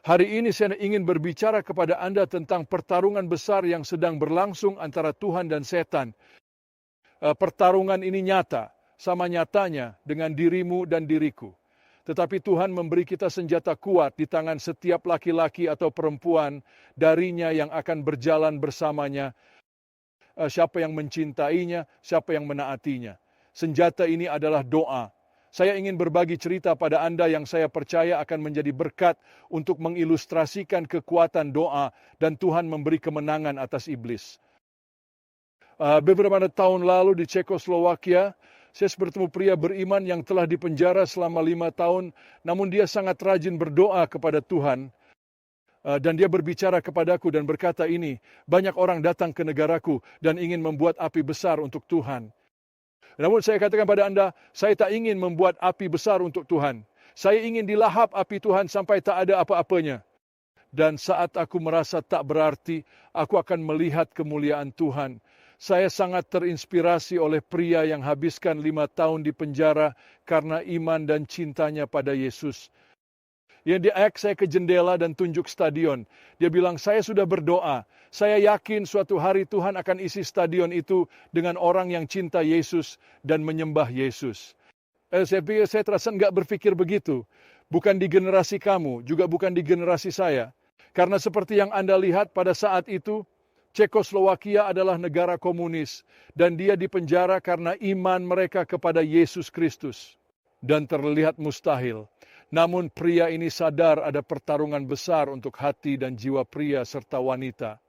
Hari ini saya ingin berbicara kepada Anda tentang pertarungan besar yang sedang berlangsung antara Tuhan dan setan. Pertarungan ini nyata, sama nyatanya dengan dirimu dan diriku. Tetapi Tuhan memberi kita senjata kuat di tangan setiap laki-laki atau perempuan darinya yang akan berjalan bersamanya. Siapa yang mencintainya, siapa yang menaatinya. Senjata ini adalah doa. Saya ingin berbagi cerita pada Anda yang saya percaya akan menjadi berkat untuk mengilustrasikan kekuatan doa dan Tuhan memberi kemenangan atas iblis. Beberapa tahun lalu di Cekoslowakia, saya bertemu pria beriman yang telah dipenjara selama 5 tahun, namun dia sangat rajin berdoa kepada Tuhan. Dan dia berbicara kepadaku dan berkata ini, banyak orang datang ke negaraku dan ingin membuat api besar untuk Tuhan. Namun saya katakan pada Anda, saya tak ingin membuat api besar untuk Tuhan. Saya ingin dilahap api Tuhan sampai tak ada apa-apanya. Dan saat aku merasa tak berarti, aku akan melihat kemuliaan Tuhan. Saya sangat terinspirasi oleh pria yang habiskan 5 tahun di penjara karena iman dan cintanya pada Yesus. Yang diajak saya ke jendela dan tunjuk stadion. Dia bilang, saya sudah berdoa. Saya yakin suatu hari Tuhan akan isi stadion itu dengan orang yang cinta Yesus dan menyembah Yesus. Saya terasa enggak berpikir begitu. Bukan di generasi kamu, juga bukan di generasi saya. Karena seperti yang Anda lihat pada saat itu, Cekoslowakia adalah negara komunis. Dan dia dipenjara karena iman mereka kepada Yesus Kristus. Dan terlihat mustahil. Namun pria ini sadar ada pertarungan besar untuk hati dan jiwa pria serta wanita.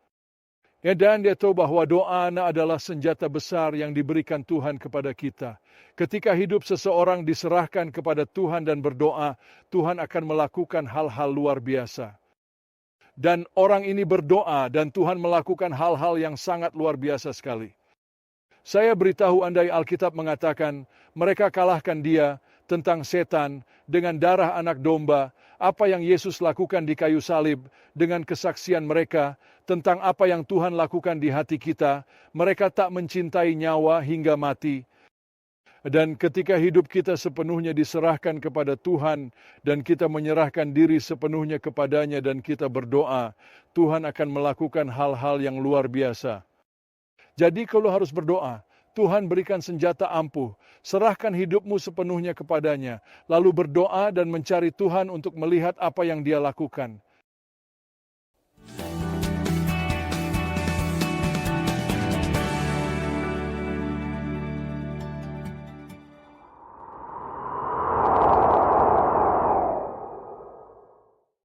Dan dia tahu bahwa doa adalah senjata besar yang diberikan Tuhan kepada kita. Ketika hidup seseorang diserahkan kepada Tuhan dan berdoa, Tuhan akan melakukan hal-hal luar biasa. Dan orang ini berdoa dan Tuhan melakukan hal-hal yang sangat luar biasa sekali. Saya beritahu Anda, Alkitab mengatakan, mereka kalahkan dia tentang setan dengan darah anak domba, apa yang Yesus lakukan di kayu salib, dengan kesaksian mereka tentang apa yang Tuhan lakukan di hati kita. Mereka tak mencintai nyawa hingga mati. Dan ketika hidup kita sepenuhnya diserahkan kepada Tuhan dan kita menyerahkan diri sepenuhnya kepadanya dan kita berdoa, Tuhan akan melakukan hal-hal yang luar biasa. Jadi kalau harus berdoa, Tuhan berikan senjata ampuh, serahkan hidupmu sepenuhnya kepadanya, lalu berdoa dan mencari Tuhan untuk melihat apa yang Dia lakukan.